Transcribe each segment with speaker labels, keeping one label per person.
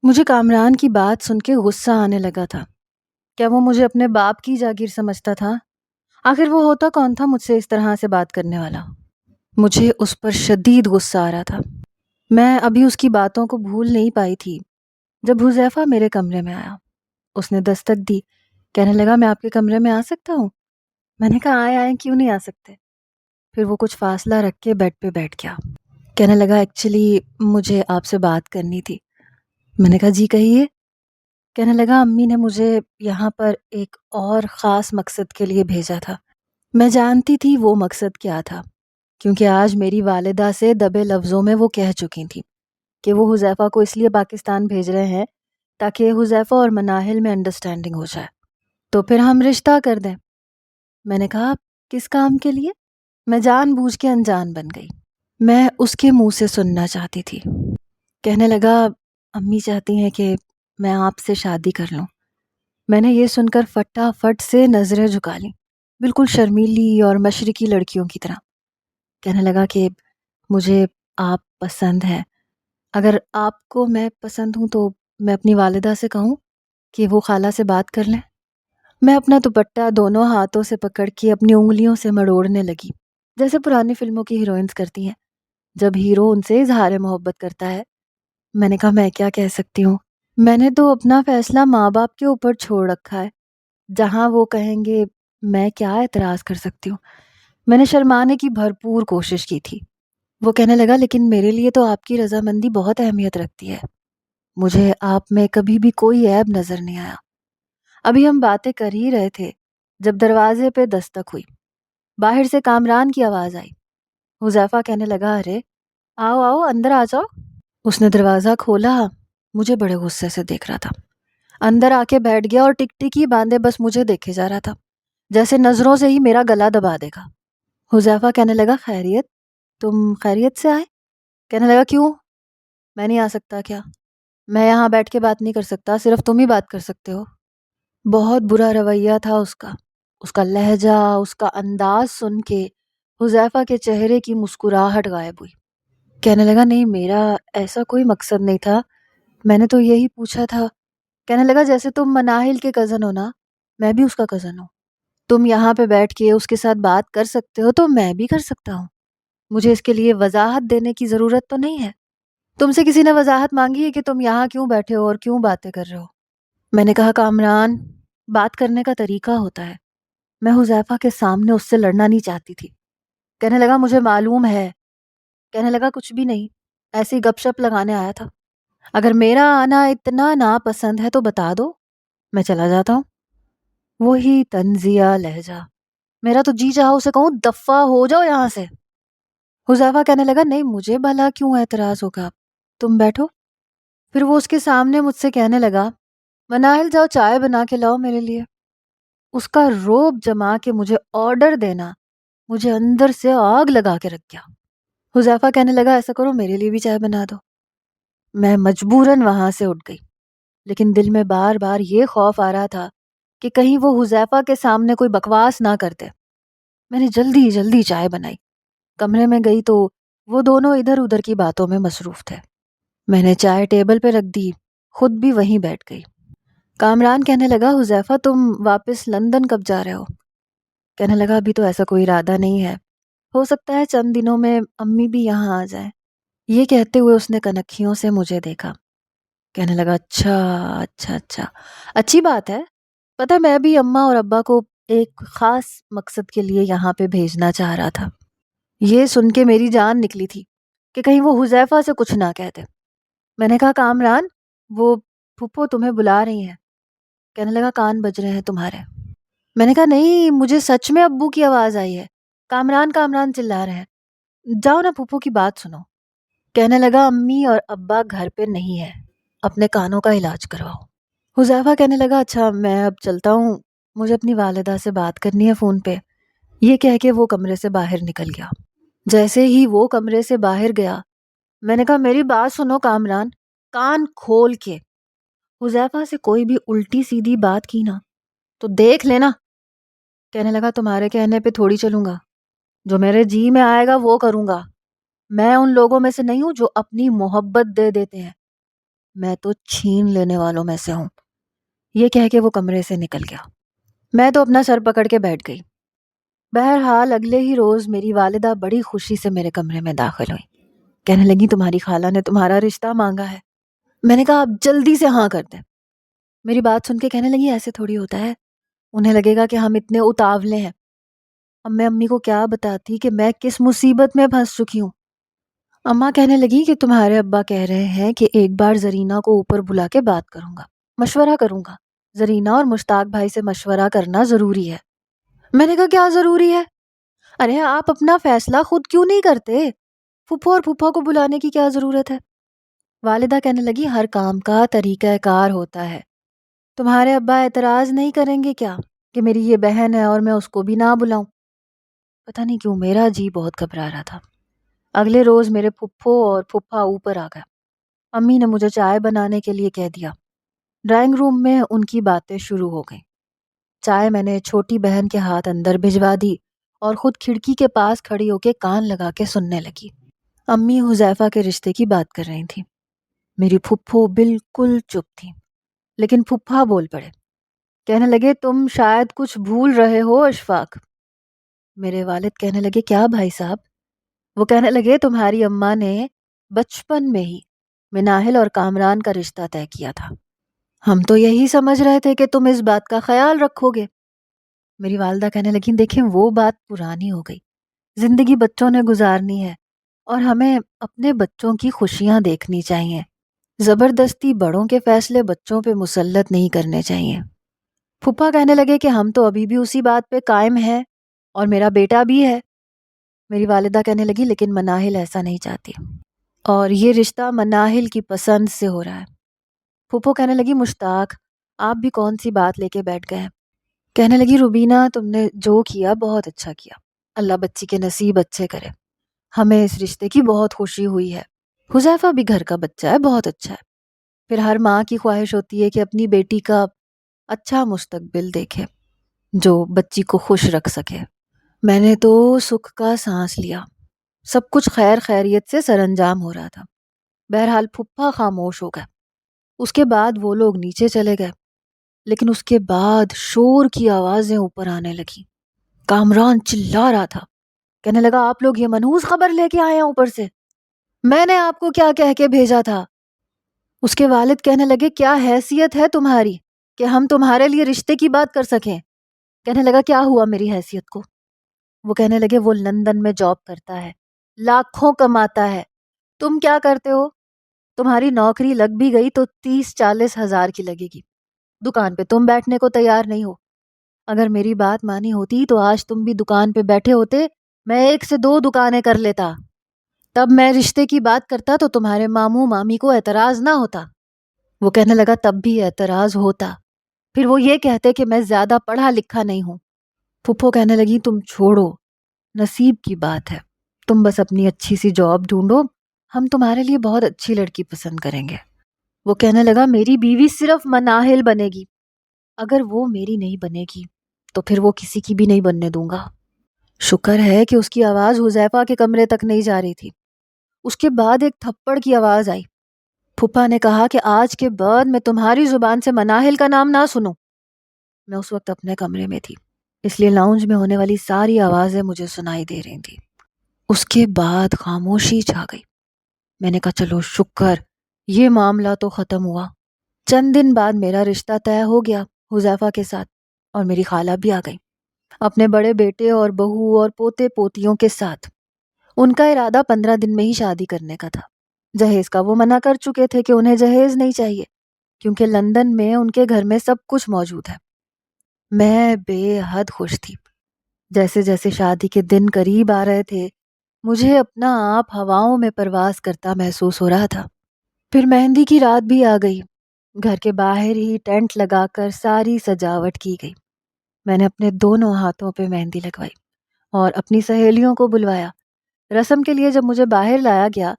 Speaker 1: مجھے کامران کی بات سن کے غصہ آنے لگا تھا۔ کیا وہ مجھے اپنے باپ کی جاگیر سمجھتا تھا؟ آخر وہ ہوتا کون تھا مجھ سے اس طرح سے بات کرنے والا؟ مجھے اس پر شدید غصہ آ رہا تھا۔ میں ابھی اس کی باتوں کو بھول نہیں پائی تھی جب حذیفہ میرے کمرے میں آیا۔ اس نے دستک دی، کہنے لگا میں آپ کے کمرے میں آ سکتا ہوں؟ میں نے کہا آئیں کیوں نہیں آ سکتے؟ پھر وہ کچھ فاصلہ رکھ کے بیڈ پہ بیٹھ گیا۔ کہنے لگا ایکچولی مجھے آپ سے بات کرنی تھی۔ میں نے کہا جی کہیے۔ کہنے لگا امی نے مجھے یہاں پر ایک اور خاص مقصد کے لیے بھیجا تھا۔ میں جانتی تھی وہ مقصد کیا تھا، کیونکہ آج میری والدہ سے دبے لفظوں میں وہ کہہ چکی تھی کہ وہ حذیفہ کو اس لیے پاکستان بھیج رہے ہیں تاکہ حذیفہ اور مناہل میں انڈرسٹینڈنگ ہو جائے، تو پھر ہم رشتہ کر دیں۔ میں نے کہا کس کام کے لیے؟ میں جان بوجھ کے انجان بن گئی۔ میں اس کے منہ سے سننا چاہتی تھی۔ کہنے لگا امی چاہتی ہیں کہ میں آپ سے شادی کر لوں۔ میں نے یہ سن کر فٹافٹ سے نظریں جھکا لیں، بالکل شرمیلی اور مشرقی لڑکیوں کی طرح۔ کہنے لگا کہ مجھے آپ پسند ہیں، اگر آپ کو میں پسند ہوں تو میں اپنی والدہ سے کہوں کہ وہ خالہ سے بات کر لیں۔ میں اپنا دوپٹہ دونوں ہاتھوں سے پکڑ کے اپنی انگلیوں سے مڑوڑنے لگی، جیسے پرانی فلموں کی ہیروئنز کرتی ہیں جب ہیرو ان سے اظہار محبت کرتا ہے۔ میں نے کہا میں کیا کہہ سکتی ہوں؟ میں نے تو اپنا فیصلہ ماں باپ کے اوپر چھوڑ رکھا ہے، جہاں وہ کہیں گے میں کیا اعتراض کر سکتی ہوں؟ میں نے شرمانے کی بھرپور کوشش کی تھی۔ وہ کہنے لگا لیکن میرے لیے تو آپ کی رضامندی بہت اہمیت رکھتی ہے، مجھے آپ میں کبھی بھی کوئی عیب نظر نہیں آیا۔ ابھی ہم باتیں کر ہی رہے تھے جب دروازے پہ دستک ہوئی۔ باہر سے کامران کی آواز آئی۔ حذیفہ کہنے لگا ارے آؤ آؤ اندر آ جاؤ۔ اس نے دروازہ کھولا، مجھے بڑے غصے سے دیکھ رہا تھا۔ اندر آ کے بیٹھ گیا اور ٹک ٹک ہی باندھے بس مجھے دیکھے جا رہا تھا، جیسے نظروں سے ہی میرا گلا دبا دے گا۔ حذیفہ کہنے لگا خیریت؟ تم خیریت سے آئے؟ کہنے لگا کیوں؟ میں نہیں آ سکتا کیا؟ میں یہاں بیٹھ کے بات نہیں کر سکتا، صرف تم ہی بات کر سکتے ہو۔ بہت برا رویہ تھا اس کا لہجہ، اس کا انداز سن کے حذیفہ کے چہرے کی مسکراہٹ غائب ہوئی۔ کہنے لگا نہیں میرا ایسا کوئی مقصد نہیں تھا، میں نے تو یہی پوچھا تھا۔ کہنے لگا جیسے تم مناہل کے کزن ہو نا، میں بھی اس کا کزن ہوں، تم یہاں پہ بیٹھ کے اس کے ساتھ بات کر سکتے ہو تو میں بھی کر سکتا ہوں، مجھے اس کے لیے وضاحت دینے کی ضرورت تو نہیں ہے۔ تم سے کسی نے وضاحت مانگی ہے کہ تم یہاں کیوں بیٹھے ہو اور کیوں باتیں کر رہے ہو؟ میں نے کہا کامران بات کرنے کا طریقہ ہوتا ہے، میں حذیفہ کے سامنے اس سے لڑنا نہیں چاہتی تھی۔ کہنے لگا مجھے معلوم ہے۔ کہنے لگا کچھ بھی نہیں، ایسی گپ شپ لگانے آیا تھا، اگر میرا آنا اتنا ناپسند ہے تو بتا دو، میں چلا جاتا ہوں۔ وہی طنزیہ لہجہ، میرا تو جی چاہا اسے کہوں دفع ہو جاؤ یہاں سے۔ حذیفہ کہنے لگا نہیں مجھے بھلا کیوں اعتراض ہوگا، تم بیٹھو۔ پھر وہ اس کے سامنے مجھ سے کہنے لگا مناہل جاؤ چائے بنا کے لاؤ میرے لیے۔ اس کا روب جما کے مجھے آرڈر دینا مجھے اندر سے آگ لگا کے رکھ گیا۔ حذیفہ کہنے لگا ایسا کرو میرے لیے بھی چائے بنا دو۔ میں مجبوراً وہاں سے اٹھ گئی، لیکن دل میں بار بار یہ خوف آ رہا تھا کہ کہیں وہ حذیفہ کے سامنے کوئی بکواس نہ کرتے۔ میں نے جلدی جلدی چائے بنائی، کمرے میں گئی تو وہ دونوں ادھر ادھر کی باتوں میں مصروف تھے۔ میں نے چائے ٹیبل پہ رکھ دی، خود بھی وہیں بیٹھ گئی۔ کامران کہنے لگا حذیفہ تم واپس لندن کب جا رہے ہو؟ کہنے لگا ابھی تو ایسا کوئی ارادہ نہیں ہے، ہو سکتا ہے چند دنوں میں امی بھی یہاں آ جائیں۔ یہ کہتے ہوئے اس نے کنکھیوں سے مجھے دیکھا۔ کہنے لگا اچھا اچھا اچھا، اچھی بات ہے، پتہ میں بھی اماں اور ابا کو ایک خاص مقصد کے لیے یہاں پہ بھیجنا چاہ رہا تھا۔ یہ سن کے میری جان نکلی تھی کہ کہیں وہ حذیفہ سے کچھ نہ کہتے۔ میں نے کہا کامران وہ پھپھو تمہیں بلا رہی ہیں۔ کہنے لگا کان بج رہے ہیں تمہارے۔ میں نے کہا نہیں مجھے سچ میں ابو کی آواز آئی ہے، کامران کامران چلا رہے ہیں، جاؤ نا پھپھو کی بات سنو۔ کہنے لگا امی اور ابا گھر پہ نہیں ہے، اپنے کانوں کا علاج کرواؤ۔ حذیفہ کہنے لگا اچھا میں اب چلتا ہوں، مجھے اپنی والدہ سے بات کرنی ہے فون پہ۔ یہ کہہ کے وہ کمرے سے باہر نکل گیا۔ جیسے ہی وہ کمرے سے باہر گیا میں نے کہا میری بات سنو کامران، کان کھول کے، حذیفہ سے کوئی بھی الٹی سیدھی بات کی نا تو دیکھ لینا۔ کہنے لگا تمہارے کہنے پہ تھوڑی چلوں گا، جو میرے جی میں آئے گا وہ کروں گا، میں ان لوگوں میں سے نہیں ہوں جو اپنی محبت دے دیتے ہیں۔ میں تو چھین لینے والوں میں سے ہوں۔ یہ کہہ کے وہ کمرے سے نکل گیا۔ میں تو اپنا سر پکڑ کے بیٹھ گئی۔ بہرحال اگلے ہی روز میری والدہ بڑی خوشی سے میرے کمرے میں داخل ہوئی۔ کہنے لگی تمہاری خالہ نے تمہارا رشتہ مانگا ہے۔ میں نے کہا آپ جلدی سے ہاں کر دیں۔ میری بات سن کے کہنے لگی ایسے تھوڑی ہوتا ہے، انہیں لگے گا کہ ہم اتنے اتاولے ہیں۔ اب میں امی کو کیا بتاتی کہ میں کس مصیبت میں پھنس چکی ہوں۔ اماں کہنے لگی کہ تمہارے ابا کہہ رہے ہیں کہ ایک بار زرینہ کو اوپر بلا کے بات کروں گا، مشورہ کروں گا۔ زرینہ اور مشتاق بھائی سے مشورہ کرنا ضروری ہے۔ میں نے کہا کیا ضروری ہے؟ ارے آپ اپنا فیصلہ خود کیوں نہیں کرتے؟ پھپھو اور پھپھا کو بلانے کی کیا ضرورت ہے؟ والدہ کہنے لگی ہر کام کا طریقہ کار ہوتا ہے۔ تمہارے ابا اعتراض نہیں کریں گے کیا کہ میری یہ بہن ہے اور میں اس کو بھی نہ بلاؤں؟ پتہ نہیں کیوں میرا جی بہت گھبرا رہا تھا۔ اگلے روز میرے پھپھو اور پھپھا اوپر آ گئے۔ امی نے مجھے چائے بنانے کے لیے کہہ دیا۔ ڈرائنگ روم میں ان کی باتیں شروع ہو گئیں۔ چائے میں نے چھوٹی بہن کے ہاتھ اندر بھجوا دی اور خود کھڑکی کے پاس کھڑی ہو کے کان لگا کے سننے لگی۔ امی حذیفہ کے رشتے کی بات کر رہی تھیں۔ میری پھپھو بالکل چپ تھی، لیکن پھپھا بول پڑے۔ کہنے لگے تم شاید کچھ بھول رہے ہو اشفاق۔ میرے والد کہنے لگے کیا بھائی صاحب؟ وہ کہنے لگے تمہاری اماں نے بچپن میں ہی مناہل اور کامران کا رشتہ طے کیا تھا۔ ہم تو یہی سمجھ رہے تھے کہ تم اس بات کا خیال رکھو گے۔ میری والدہ کہنے لگیں دیکھیں وہ بات پرانی ہو گئی، زندگی بچوں نے گزارنی ہے اور ہمیں اپنے بچوں کی خوشیاں دیکھنی چاہیے۔ زبردستی بڑوں کے فیصلے بچوں پہ مسلط نہیں کرنے چاہیے۔ پھپھا کہنے لگے کہ ہم تو ابھی بھی اسی بات پہ قائم ہیں اور میرا بیٹا بھی ہے۔ میری والدہ کہنے لگی لیکن مناہل ایسا نہیں چاہتی اور یہ رشتہ مناہل کی پسند سے ہو رہا ہے۔ پھپھو کہنے لگی مشتاق آپ بھی کون سی بات لے کے بیٹھ گئے؟ کہنے لگی روبینہ تم نے جو کیا بہت اچھا کیا، اللہ بچی کے نصیب اچھے کرے، ہمیں اس رشتے کی بہت خوشی ہوئی ہے۔ حذیفہ بھی گھر کا بچہ ہے، بہت اچھا ہے۔ پھر ہر ماں کی خواہش ہوتی ہے کہ اپنی بیٹی کا اچھا مستقبل دیکھے جو بچی کو خوش رکھ سکے۔ میں نے تو سکھ کا سانس لیا، سب کچھ خیر خیریت سے سر انجام ہو رہا تھا۔ بہرحال پھپھا خاموش ہو گئے۔ اس کے بعد وہ لوگ نیچے چلے گئے، لیکن اس کے بعد شور کی آوازیں اوپر آنے لگی۔ کامران چلا رہا تھا، کہنے لگا آپ لوگ یہ منحوس خبر لے کے آئے ہیں اوپر سے، میں نے آپ کو کیا کہہ کے بھیجا تھا؟ اس کے والد کہنے لگے کیا حیثیت ہے تمہاری کہ ہم تمہارے لیے رشتے کی بات کر سکیں؟ کہنے لگا کیا ہوا میری حیثیت کو؟ وہ کہنے لگے وہ لندن میں جاب کرتا ہے، لاکھوں کماتا ہے، تم کیا کرتے ہو؟ تمہاری نوکری لگ بھی گئی تو 30-40 ہزار کی لگے گی، دکان پہ تم بیٹھنے کو تیار نہیں ہو۔ اگر میری بات مانی ہوتی تو آج تم بھی دکان پہ بیٹھے ہوتے، میں 1 سے 2 دکانیں کر لیتا، تب میں رشتے کی بات کرتا تو تمہارے ماموں مامی کو اعتراض نہ ہوتا۔ وہ کہنے لگا تب بھی اعتراض ہوتا، پھر وہ یہ کہتے کہ میں زیادہ پڑھا لکھا نہیں ہوں۔ پھپھو کہنے لگی تم چھوڑو، نصیب کی بات ہے، تم بس اپنی اچھی سی جاب ڈھونڈو، ہم تمہارے لیے بہت اچھی لڑکی پسند کریں گے۔ وہ کہنے لگا میری بیوی صرف مناہل بنے گی، اگر وہ میری نہیں بنے گی تو پھر وہ کسی کی بھی نہیں بننے دوں گا۔ شکر ہے کہ اس کی آواز حذیفہ کے کمرے تک نہیں جا رہی تھی۔ اس کے بعد ایک تھپڑ کی آواز آئی۔ پھپھا نے کہا کہ آج کے بعد میں تمہاری زبان سے مناہل کا نام نہ سنوں۔ میں اس وقت اپنے کمرے میں تھی، اس لیے لاؤنج میں ہونے والی ساری آوازیں مجھے سنائی دے رہی تھی۔ اس کے بعد خاموشی چھا گئی۔ میں نے کہا چلو شکر، یہ معاملہ تو ختم ہوا۔ چند دن بعد میرا رشتہ طے ہو گیا حذیفہ کے ساتھ، اور میری خالہ بھی آ گئی اپنے بڑے بیٹے اور بہو اور پوتے پوتیوں کے ساتھ۔ ان کا ارادہ 15 دن میں ہی شادی کرنے کا تھا۔ جہیز کا وہ منع کر چکے تھے کہ انہیں جہیز نہیں چاہیے، کیونکہ لندن میں ان کے گھر میں سب کچھ موجود ہے۔ میں بے حد خوش تھی۔ جیسے جیسے شادی کے دن قریب آ رہے تھے، مجھے اپنا آپ ہواؤں میں پرواز کرتا محسوس ہو رہا تھا۔ پھر مہندی کی رات بھی آ گئی۔ گھر کے باہر ہی ٹینٹ لگا کر ساری سجاوٹ کی گئی۔ میں نے اپنے دونوں ہاتھوں پہ مہندی لگوائی اور اپنی سہیلیوں کو بلوایا۔ رسم کے لیے جب مجھے باہر لایا گیا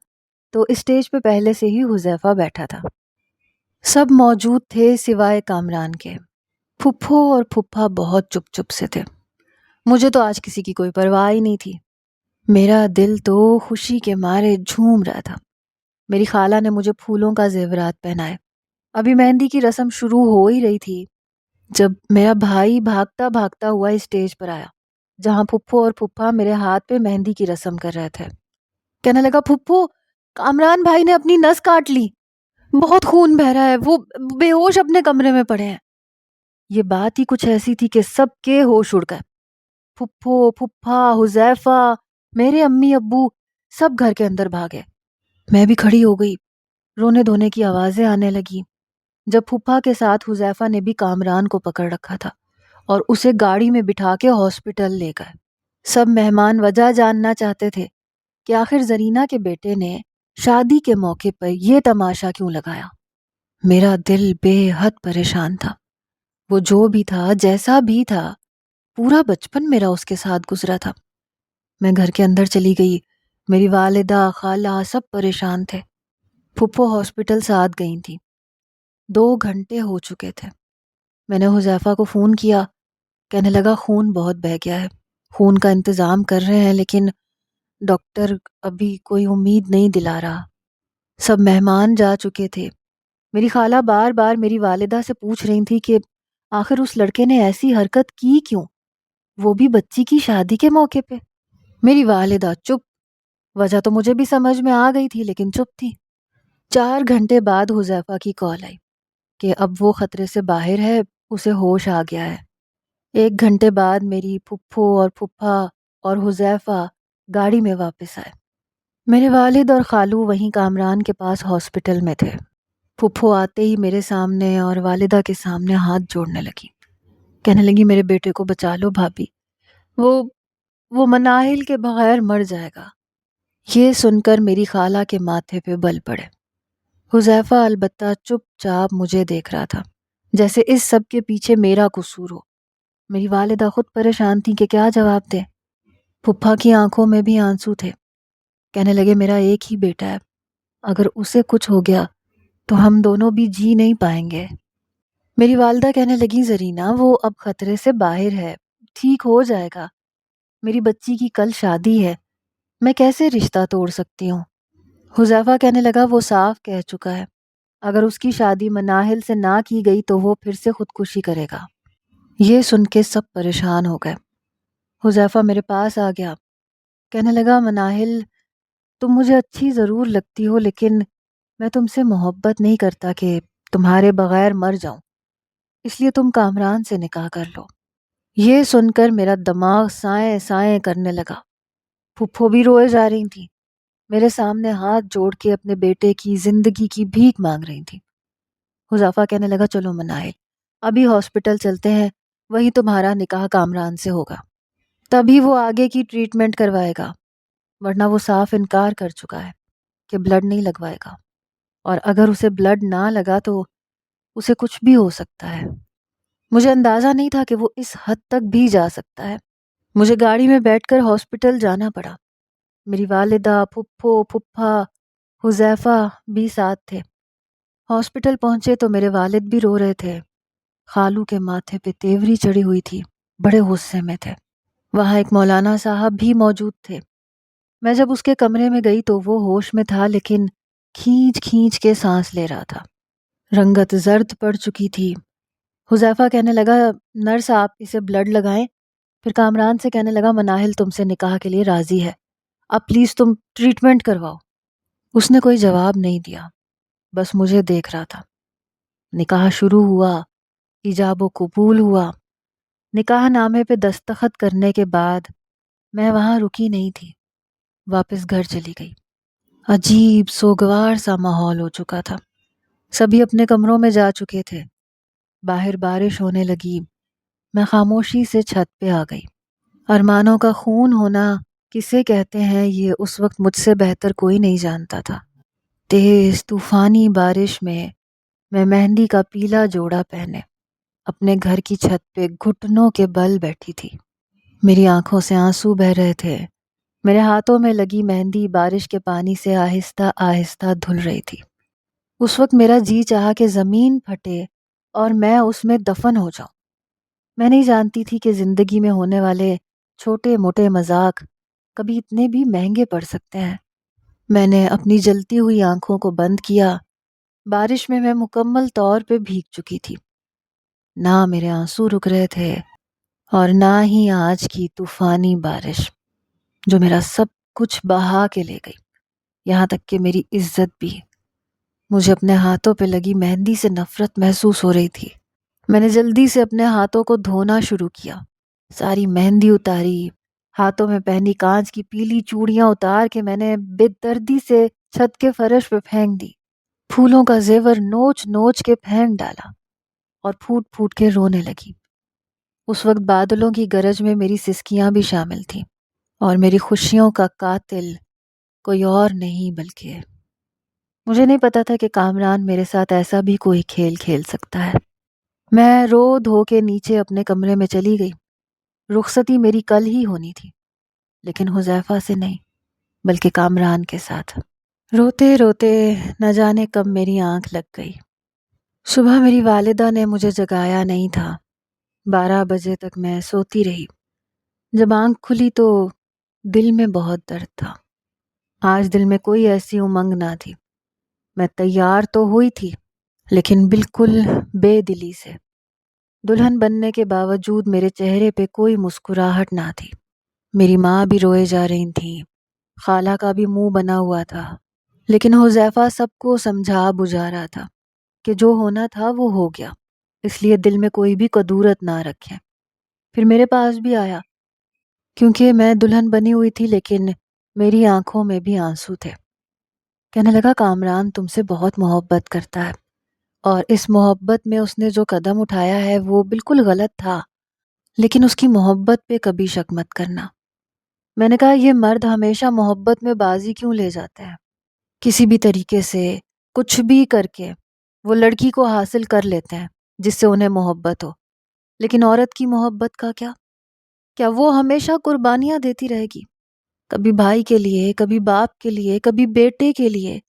Speaker 1: تو اسٹیج پہ پہلے سے ہی حذیفہ بیٹھا تھا۔ سب موجود تھے سوائے کامران کے۔ پھپھو اور پھپھا بہت چپ چپ سے تھے۔ مجھے تو آج کسی کی کوئی پرواہ ہی نہیں تھی۔ میرا دل تو خوشی کے مارے جھوم رہا تھا۔ میری خالہ نے مجھے پھولوں کا زیورات پہنائے۔ ابھی مہندی کی رسم شروع ہو ہی رہی تھی جب میرا بھائی بھاگتا بھاگتا ہوا اسٹیج پر آیا، جہاں پھپھو اور پھپھا میرے ہاتھ پہ مہندی کی رسم کر رہے تھے۔ کہنے لگا، پھپھو، کامران بھائی نے اپنی نس کاٹ لی، بہت خون بہ رہا ہے، وہ بے ہوش اپنے کمرے میں پڑے ہیں۔ یہ بات ہی کچھ ایسی تھی کہ سب کے ہوش اڑ گئے۔ پھپھو، پھپھا، حذیفہ، میرے امی ابو سب گھر کے اندر بھاگے۔ میں بھی کھڑی ہو گئی، رونے دھونے کی آوازیں آنے لگی۔ جب پھپھا کے ساتھ حذیفہ نے بھی کامران کو پکڑ رکھا تھا اور اسے گاڑی میں بٹھا کے ہاسپٹل لے گئے۔ سب مہمان وجہ جاننا چاہتے تھے کہ آخر زرینہ کے بیٹے نے شادی کے موقع پر یہ تماشا کیوں لگایا۔ میرا دل بے حد پریشان تھا۔ وہ جو بھی تھا، جیسا بھی تھا، پورا بچپن میرا اس کے ساتھ گزرا تھا۔ میں گھر کے اندر چلی گئی۔ میری والدہ، خالہ سب پریشان تھے۔ پھپھو ہاسپٹل ساتھ گئی تھی۔ 2 گھنٹے ہو چکے تھے۔ میں نے حذیفہ کو فون کیا، کہنے لگا خون بہت بہہ گیا ہے، خون کا انتظام کر رہے ہیں لیکن ڈاکٹر ابھی کوئی امید نہیں دلا رہا۔ سب مہمان جا چکے تھے۔ میری خالہ بار بار میری والدہ سے پوچھ رہی تھی کہ آخر اس لڑکے نے ایسی حرکت کی کیوں، وہ بھی بچی کی شادی کے موقع پہ۔ میری والدہ چپ۔ وجہ تو مجھے بھی سمجھ میں آ گئی تھی لیکن چپ تھی۔ 4 گھنٹے بعد حذیفہ کی کال آئی کہ اب وہ خطرے سے باہر ہے، اسے ہوش آ گیا ہے۔ 1 گھنٹے بعد میری پھپھو اور پھپھا اور حذیفہ گاڑی میں واپس آئے۔ میرے والد اور خالو وہیں کامران کے پاس ہاسپٹل میں تھے۔ پھپھو آتے ہی میرے سامنے اور والدہ کے سامنے ہاتھ جوڑنے لگی، کہنے لگی میرے بیٹے کو بچا لو بھابھی، وہ مناہل کے بغیر مر جائے گا۔ یہ سن کر میری خالہ کے ماتھے پہ بل پڑے۔ حذیفہ البتہ چپ چاپ مجھے دیکھ رہا تھا، جیسے اس سب کے پیچھے میرا قصور ہو۔ میری والدہ خود پریشان تھی کہ کیا جواب دے۔ پھپھا کی آنکھوں میں بھی آنسو تھے۔ کہنے لگے میرا ایک ہی بیٹا ہے، اگر اسے کچھ ہو گیا تو ہم دونوں بھی جی نہیں پائیں گے۔ میری والدہ کہنے لگی زرینہ وہ اب خطرے سے باہر ہے، ٹھیک ہو جائے گا، میری بچی کی کل شادی ہے، میں کیسے رشتہ توڑ سکتی ہوں۔ حذیفہ کہنے لگا وہ صاف کہہ چکا ہے، اگر اس کی شادی مناہل سے نہ کی گئی تو وہ پھر سے خودکشی کرے گا۔ یہ سن کے سب پریشان ہو گئے۔ حذیفہ میرے پاس آ گیا، کہنے لگا مناہل، تم مجھے اچھی ضرور لگتی ہو لیکن میں تم سے محبت نہیں کرتا کہ تمہارے بغیر مر جاؤں، اس لیے تم کامران سے نکاح کر لو۔ یہ سن کر میرا دماغ سائیں سائیں کرنے لگا۔ پھپھو بھی روئے جا رہی تھی، میرے سامنے ہاتھ جوڑ کے اپنے بیٹے کی زندگی کی بھیک مانگ رہی تھی۔ حذیفہ کہنے لگا چلو مناہل، ابھی ہاسپٹل چلتے ہیں، وہیں تمہارا نکاح کامران سے ہوگا، تبھی وہ آگے کی ٹریٹمنٹ کروائے گا، ورنہ وہ صاف انکار کر چکا ہے کہ بلڈ نہیں لگوائے گا، اور اگر اسے بلڈ نہ لگا تو اسے کچھ بھی ہو سکتا ہے۔ مجھے اندازہ نہیں تھا کہ وہ اس حد تک بھی جا سکتا ہے۔ مجھے گاڑی میں بیٹھ کر ہاسپٹل جانا پڑا۔ میری والدہ، پھپھو، پھپھا، حذیفہ بھی ساتھ تھے۔ ہاسپٹل پہنچے تو میرے والد بھی رو رہے تھے۔ خالو کے ماتھے پہ تیوری چڑھی ہوئی تھی، بڑے غصے میں تھے۔ وہاں ایک مولانا صاحب بھی موجود تھے۔ میں جب اس کے کمرے میں گئی تو وہ ہوش میں تھا لیکن کھینچ کھینچ کے سانس لے رہا تھا، رنگت زرد پڑ چکی تھی۔ حذیفہ کہنے لگا نرس آپ اسے بلڈ لگائیں، پھر کامران سے کہنے لگا مناہل تم سے نکاح کے لیے راضی ہے، اب پلیز تم ٹریٹمنٹ کرواؤ۔ اس نے کوئی جواب نہیں دیا، بس مجھے دیکھ رہا تھا۔ نکاح شروع ہوا، ایجاب و قبول ہوا۔ نکاح نامے پہ دستخط کرنے کے بعد میں وہاں رکی نہیں تھی، واپس گھر چلی گئی۔ عجیب سوگوار سا ماحول ہو چکا تھا، سبھی اپنے کمروں میں جا چکے تھے۔ باہر بارش ہونے لگی، میں خاموشی سے چھت پہ آ گئی۔ ارمانوں کا خون ہونا کسے کہتے ہیں یہ اس وقت مجھ سے بہتر کوئی نہیں جانتا تھا۔ تیز طوفانی بارش میں مہندی کا پیلا جوڑا پہنے اپنے گھر کی چھت پہ گھٹنوں کے بل بیٹھی تھی۔ میری آنکھوں سے آنسو بہہ رہے تھے، میرے ہاتھوں میں لگی مہندی بارش کے پانی سے آہستہ آہستہ دھل رہی تھی۔ اس وقت میرا جی چاہا کہ زمین پھٹے اور میں اس میں دفن ہو جاؤں۔ میں نہیں جانتی تھی کہ زندگی میں ہونے والے چھوٹے موٹے مذاق کبھی اتنے بھی مہنگے پڑ سکتے ہیں۔ میں نے اپنی جلتی ہوئی آنکھوں کو بند کیا۔ بارش میں مکمل طور پہ بھیگ چکی تھی۔ نہ میرے آنسو رک رہے تھے اور نہ ہی آج کی طوفانی بارش جو میرا سب کچھ بہا کے لے گئی، یہاں تک کہ میری عزت بھی۔ مجھے اپنے ہاتھوں پہ لگی مہندی سے نفرت محسوس ہو رہی تھی۔ میں نے جلدی سے اپنے ہاتھوں کو دھونا شروع کیا، ساری مہندی اتاری، ہاتھوں میں پہنی کانچ کی پیلی چوڑیاں اتار کے میں نے بے دردی سے چھت کے فرش پہ پھینک دی، پھولوں کا زیور نوچ نوچ کے پھینک ڈالا اور پھوٹ پھوٹ کے رونے لگی۔ اس وقت بادلوں کی گرج میں میری سسکیاں بھی شامل تھیں، اور میری خوشیوں کا قاتل کوئی اور نہیں بلکہ مجھے نہیں پتا تھا کہ کامران میرے ساتھ ایسا بھی کوئی کھیل کھیل سکتا ہے۔ میں رو دھو کے نیچے اپنے کمرے میں چلی گئی۔ رخصتی میری کل ہی ہونی تھی، لیکن حذیفہ سے نہیں بلکہ کامران کے ساتھ۔ روتے روتے نہ جانے کب میری آنکھ لگ گئی۔ صبح میری والدہ نے مجھے جگایا نہیں تھا۔ 12 بجے تک میں سوتی رہی۔ جب آنکھ کھلی تو دل میں بہت درد تھا۔ آج دل میں کوئی ایسی امنگ نہ تھی۔ میں تیار تو ہوئی تھی، لیکن بالکل بے دلی سے۔ دلہن بننے کے باوجود میرے چہرے پہ کوئی مسکراہٹ نہ تھی۔ میری ماں بھی روئے جا رہی تھی، خالہ کا بھی منہ بنا ہوا تھا، لیکن حذیفہ سب کو سمجھا بجھا رہا تھا کہ جو ہونا تھا وہ ہو گیا، اس لیے دل میں کوئی بھی کدورت نہ رکھیں۔ پھر میرے پاس بھی آیا، کیونکہ میں دلہن بنی ہوئی تھی لیکن میری آنکھوں میں بھی آنسو تھے۔ کہنے لگا کامران تم سے بہت محبت کرتا ہے، اور اس محبت میں اس نے جو قدم اٹھایا ہے وہ بالکل غلط تھا، لیکن اس کی محبت پہ کبھی شک مت کرنا۔ میں نے کہا یہ مرد ہمیشہ محبت میں بازی کیوں لے جاتے ہیں؟ کسی بھی طریقے سے کچھ بھی کر کے وہ لڑکی کو حاصل کر لیتے ہیں جس سے انہیں محبت ہو، لیکن عورت کی محبت کا کیا وہ ہمیشہ قربانیاں دیتی رہے گی؟ کبھی بھائی کے لیے، کبھی باپ کے لیے، کبھی بیٹے کے لیے،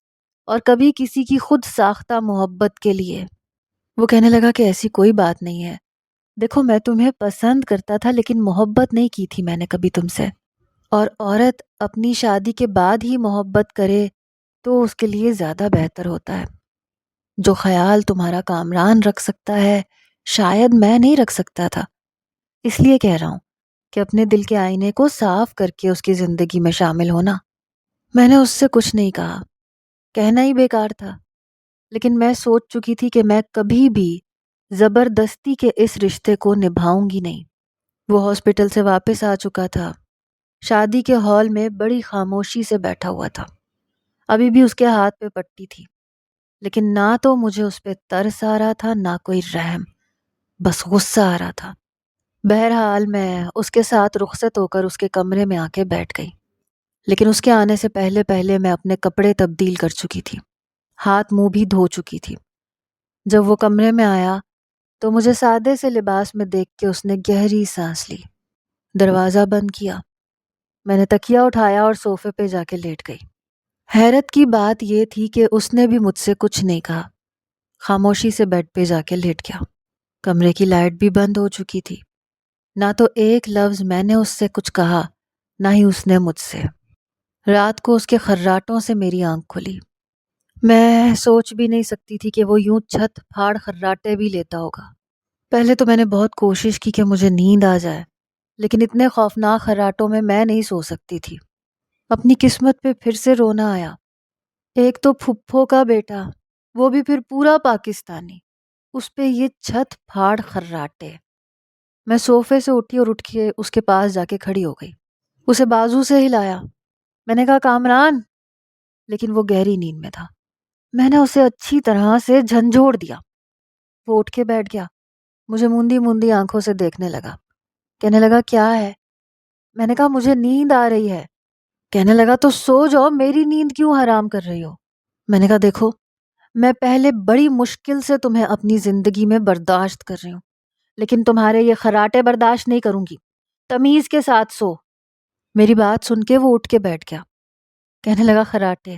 Speaker 1: اور کبھی کسی کی خود ساختہ محبت کے لیے۔ وہ کہنے لگا کہ ایسی کوئی بات نہیں ہے، دیکھو میں تمہیں پسند کرتا تھا لیکن محبت نہیں کی تھی میں نے کبھی تم سے، اور عورت اپنی شادی کے بعد ہی محبت کرے تو اس کے لیے زیادہ بہتر ہوتا ہے۔ جو خیال تمہارا کامران رکھ سکتا ہے شاید میں نہیں رکھ سکتا تھا، اس لیے کہہ رہا ہوں کہ اپنے دل کے آئینے کو صاف کر کے اس کی زندگی میں شامل ہونا۔ میں نے اس سے کچھ نہیں کہا، کہنا ہی بیکار تھا، لیکن میں سوچ چکی تھی کہ میں کبھی بھی زبردستی کے اس رشتے کو نبھاؤں گی نہیں۔ وہ ہاسپٹل سے واپس آ چکا تھا، شادی کے ہال میں بڑی خاموشی سے بیٹھا ہوا تھا۔ ابھی بھی اس کے ہاتھ پہ پٹی تھی، لیکن نہ تو مجھے اس پہ ترس آ رہا تھا نہ کوئی رحم، بس غصہ آ رہا تھا۔ بہرحال میں اس کے ساتھ رخصت ہو کر اس کے کمرے میں آ کے بیٹھ گئی، لیکن اس کے آنے سے پہلے پہلے میں اپنے کپڑے تبدیل کر چکی تھی، ہاتھ منہ بھی دھو چکی تھی۔ جب وہ کمرے میں آیا تو مجھے سادے سے لباس میں دیکھ کے اس نے گہری سانس لی، دروازہ بند کیا۔ میں نے تکیہ اٹھایا اور صوفے پہ جا کے لیٹ گئی۔ حیرت کی بات یہ تھی کہ اس نے بھی مجھ سے کچھ نہیں کہا، خاموشی سے بیڈ پہ جا کے لیٹ گیا۔ کمرے کی لائٹ بھی بند ہو چکی تھی، نہ تو ایک لفظ میں نے اس سے کچھ کہا نہ ہی اس نے مجھ سے۔ رات کو اس کے خراٹوں سے میری آنکھ کھلی۔ میں سوچ بھی نہیں سکتی تھی کہ وہ یوں چھت پھاڑ خراٹے بھی لیتا ہوگا۔ پہلے تو میں نے بہت کوشش کی کہ مجھے نیند آ جائے، لیکن اتنے خوفناک خراٹوں میں نہیں سو سکتی تھی۔ اپنی قسمت پہ پھر سے رونا آیا۔ ایک تو پھپھو کا بیٹا، وہ بھی پھر پورا پاکستانی، اس پہ یہ چھت پھاڑ خراٹے۔ میں صوفے سے اٹھی اور اٹھ کے اس کے پاس جا کے کھڑی ہو گئی، اسے بازو سے ہلایا۔ میں نے کہا کامران، لیکن وہ گہری نیند میں تھا۔ میں نے اسے اچھی طرح سے جھنجھوڑ دیا۔ وہ اٹھ کے بیٹھ گیا، مجھے موندی موندی آنکھوں سے دیکھنے لگا، کہنے لگا کیا ہے؟ میں نے کہا مجھے نیند آ رہی ہے۔ کہنے لگا تو سو جاؤ، میری نیند کیوں حرام کر رہی ہو؟ میں نے کہا دیکھو، میں پہلے بڑی مشکل سے تمہیں اپنی زندگی میں برداشت کر رہی ہوں، لیکن تمہارے یہ خراٹے برداشت نہیں کروں گی، تمیز کے ساتھ سو۔ میری بات سن کے وہ اٹھ کے بیٹھ گیا، کہنے لگا خراٹے،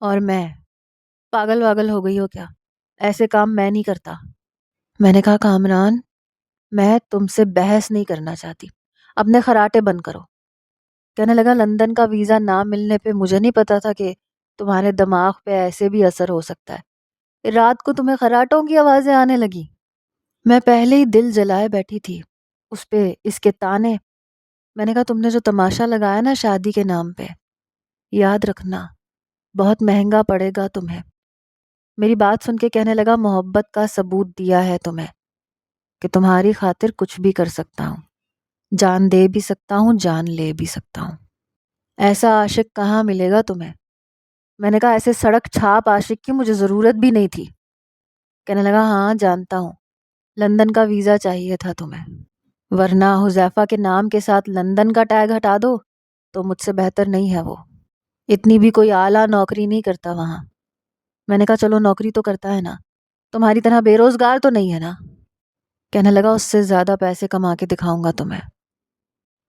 Speaker 1: اور میں پاگل واگل ہو گئی ہو کیا؟ ایسے کام میں نہیں کرتا۔ میں نے کہا کامران، میں تم سے بحث نہیں کرنا چاہتی، اپنے خراٹے بند کرو۔ کہنے لگا لندن کا ویزا نہ ملنے پہ مجھے نہیں پتا تھا کہ تمہارے دماغ پہ ایسے بھی اثر ہو سکتا ہے۔ رات کو تمہیں خراٹوں کی آوازیں آنے لگی۔ میں پہلے ہی دل جلائے بیٹھی تھی، اس پہ اس کے تانے۔ میں نے کہا تم نے جو تماشا لگایا نا شادی کے نام پہ، یاد رکھنا بہت مہنگا پڑے گا تمہیں۔ میری بات سن کے کہنے لگا محبت کا ثبوت دیا ہے تمہیں کہ تمہاری خاطر کچھ بھی کر سکتا ہوں، جان دے بھی سکتا ہوں، جان لے بھی سکتا ہوں۔ ایسا عاشق کہاں ملے گا تمہیں؟ میں نے کہا ایسے سڑک چھاپ عاشق کی مجھے ضرورت بھی نہیں تھی۔ کہنے لگا ہاں جانتا ہوں، لندن کا ویزا چاہیے تھا تمہیں، ورنہ حذیفہ کے نام کے ساتھ لندن کا ٹیگ ہٹا دو تو مجھ سے بہتر نہیں ہے وہ۔ اتنی بھی کوئی اعلیٰ نوکری نہیں کرتا وہاں۔ میں نے کہا چلو نوکری تو کرتا ہے نا، تمہاری طرح بے روزگار تو نہیں ہے نا۔ کہنے لگا اس سے زیادہ پیسے کما کے دکھاؤں گا تمہیں۔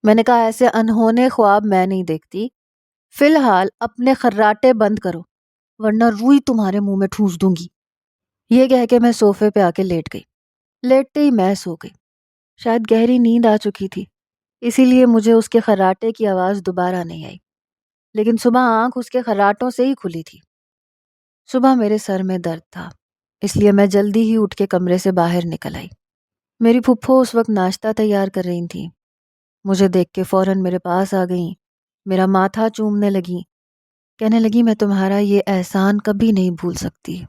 Speaker 1: میں نے کہا ایسے انہونے خواب میں نہیں دیکھتی، فی الحال اپنے خراٹے بند کرو ورنہ روئی تمہارے منہ میں ٹھونس دوں گی۔ یہ کہہ کے میں صوفے پہ آ کے لیٹ گئی۔ لیٹتے ہی میں سو گئی۔ شاید گہری نیند آ چکی تھی، اسی لیے مجھے اس کے خراٹے کی آواز دوبارہ نہیں آئی، لیکن صبح آنکھ اس کے خراٹوں سے ہی کھلی تھی۔ صبح میرے سر میں درد تھا، اس لیے میں جلدی ہی اٹھ کے کمرے سے باہر نکل آئی۔ میری پھپھو اس وقت ناشتہ تیار کر رہی تھیں۔ مجھے دیکھ کے فوراً میرے پاس آ گئیں، میرا ماتھا چومنے لگیں، کہنے لگی میں تمہارا یہ احسان کبھی نہیں بھول سکتی۔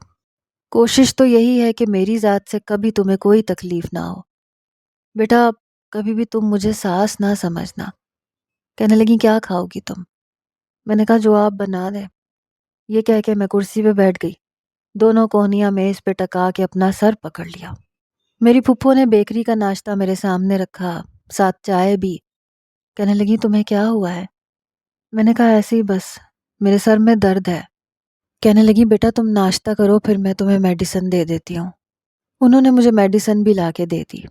Speaker 1: کوشش تو یہی ہے کہ میری ذات سے کبھی تمہیں کوئی تکلیف نہ ہو۔ بیٹا کبھی بھی تم مجھے ساس نہ سمجھنا۔ کہنے لگی کیا کھاؤ گی تم؟ میں نے کہا جو آپ بنا دیں۔ یہ کہہ کے میں کرسی پہ بیٹھ گئی، دونوں کوہنیاں میز پہ ٹکا کے اپنا سر پکڑ لیا۔ میری پھپھو نے بیکری کا ناشتہ میرے سامنے رکھا، ساتھ چائے بھی۔ کہنے لگی تمہیں کیا ہوا ہے؟ میں نے کہا ایسے ہی بس میرے سر میں درد ہے۔ کہنے لگی بیٹا تم ناشتہ کرو پھر میں تمہیں میڈیسن دے دیتی ہوں۔ انہوں نے مجھے میڈیسن بھی لا کے دے دی۔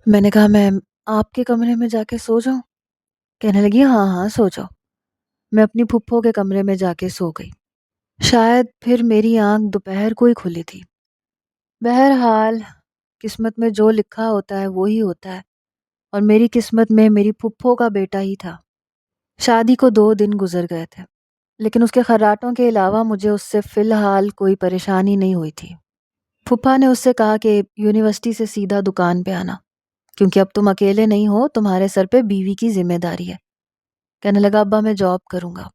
Speaker 1: میں نے کہا میں آپ کے کمرے میں جا کے سو جاؤں؟ کہنے لگی ہاں ہاں سو جاؤ۔ میں اپنی پھپھو کے کمرے میں جا کے سو گئی۔ شاید پھر میری آنکھ دوپہر کو ہی کھلی تھی۔ بہرحال قسمت میں جو لکھا ہوتا ہے وہی ہوتا ہے، اور میری قسمت میں میری پھپھو کا بیٹا ہی تھا۔ شادی کو 2 دن گزر گئے تھے، لیکن اس کے خراٹوں کے علاوہ مجھے اس سے فی الحال کوئی پریشانی نہیں ہوئی تھی۔ پھپھا نے اس سے کہا کہ یونیورسٹی سے سیدھا دکان پہ آنا، کیونکہ اب تم اکیلے نہیں ہو، تمہارے سر پہ بیوی کی ذمہ داری ہے۔ کہنے لگا ابا میں جاب کروں گا۔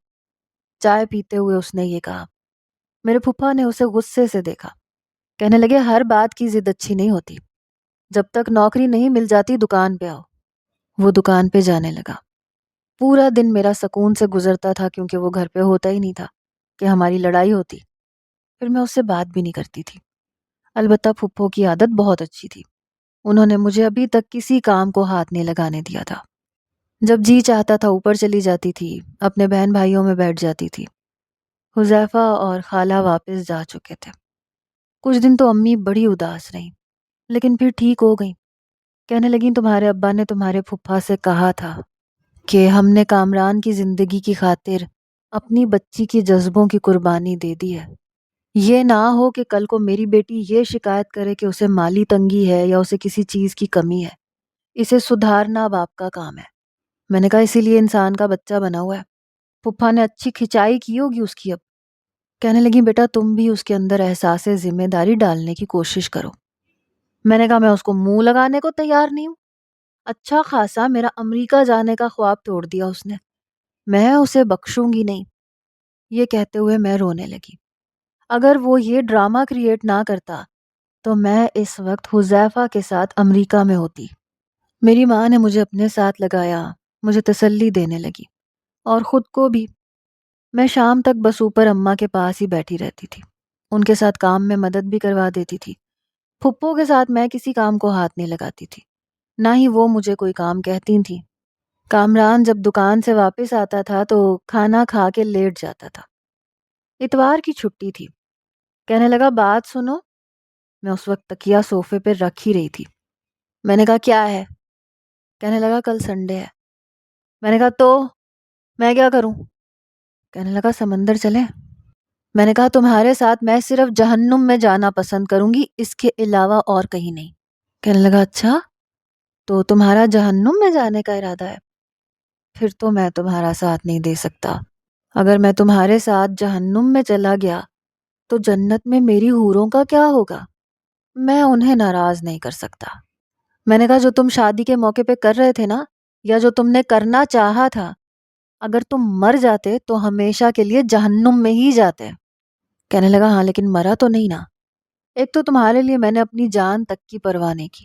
Speaker 1: چائے پیتے ہوئے اس نے یہ کہا۔ میرے پھپھا نے اسے غصے سے دیکھا، کہنے لگے ہر بات کی ضد اچھی نہیں ہوتی، جب تک نوکری نہیں مل جاتی دکان پہ آؤ۔ وہ دکان پہ جانے لگا۔ پورا دن میرا سکون سے گزرتا تھا کیونکہ وہ گھر پہ ہوتا ہی نہیں تھا کہ ہماری لڑائی ہوتی، پھر میں اس سے بات بھی نہیں کرتی تھی۔ البتہ پھپھو کی عادت بہت اچھی تھی، انہوں نے مجھے ابھی تک کسی کام کو ہاتھ نہیں لگانے دیا تھا۔ جب جی چاہتا تھا اوپر چلی جاتی تھی، اپنے بہن بھائیوں میں بیٹھ جاتی تھی۔ حذیفہ اور خالہ واپس جا چکے تھے۔ کچھ دن تو امی بڑی اداس رہیں، لیکن پھر ٹھیک ہو گئیں۔ کہنے لگیں تمہارے ابا نے تمہارے پھپھا سے کہا تھا کہ ہم نے کامران کی زندگی کی خاطر اپنی بچی کی جذبوں کی قربانی دے دی ہے۔ یہ نہ ہو کہ کل کو میری بیٹی یہ شکایت کرے کہ اسے مالی تنگی ہے یا اسے کسی چیز کی کمی ہے۔ اسے سدھارنا باپ کا کام ہے۔ میں نے کہا اسی لیے انسان کا بچہ بنا ہوا ہے۔ پھپھا نے اچھی کھچائی کی ہوگی اس کی اب۔ کہنے لگی بیٹا تم بھی اس کے اندر احساس ذمہ داری ڈالنے کی کوشش کرو۔ میں نے کہا میں اس کو منہ لگانے کو تیار نہیں ہوں۔ اچھا خاصا میرا امریکہ جانے کا خواب توڑ دیا اس نے، میں اسے بخشوں گی نہیں۔ یہ کہتے ہوئے میں رونے لگی۔ اگر وہ یہ ڈرامہ کریٹ نہ کرتا تو میں اس وقت حذیفہ کے ساتھ امریکہ میں ہوتی۔ میری ماں نے مجھے اپنے ساتھ لگایا، مجھے تسلی دینے لگی، اور خود کو بھی۔ میں شام تک بس اوپر اماں کے پاس ہی بیٹھی رہتی تھی، ان کے ساتھ کام میں مدد بھی کروا دیتی تھی۔ پھپھو کے ساتھ میں کسی کام کو ہاتھ نہیں لگاتی تھی، نہ ہی وہ مجھے کوئی کام کہتی تھیں۔ کامران جب دکان سے واپس آتا تھا تو کھانا کھا کے لیٹ جاتا تھا۔ اتوار کی چھٹی تھی۔ کہنے لگا بات سنو۔ میں اس وقت تکیہ صوفے پہ رکھ ہی رہی تھی۔ میں نے کہا کیا ہے؟ کہنے لگا کل سنڈے ہے۔ میں نے کہا تو میں کیا کروں؟ کہنے لگا سمندر چلیں۔ میں نے کہا تمہارے ساتھ میں صرف جہنم میں جانا پسند کروں گی، اس کے علاوہ اور کہیں نہیں۔ کہنے لگا اچھا تو تمہارا جہنم میں جانے کا ارادہ ہے؟ پھر تو میں تمہارا ساتھ نہیں دے سکتا۔ اگر میں تمہارے ساتھ جہنم میں چلا گیا تو جنت میں میری حوروں کا کیا ہوگا؟ میں انہیں ناراض نہیں کر سکتا۔ میں نے کہا جو تم شادی کے موقع پہ کر رہے تھے نا، یا جو تم نے کرنا چاہا تھا، اگر تم مر جاتے تو ہمیشہ کے لیے جہنم میں ہی جاتے۔ کہنے لگا ہاں لیکن مرا تو نہیں نا۔ ایک تو تمہارے لیے میں نے اپنی جان تک کی پرواہ نہیں کی،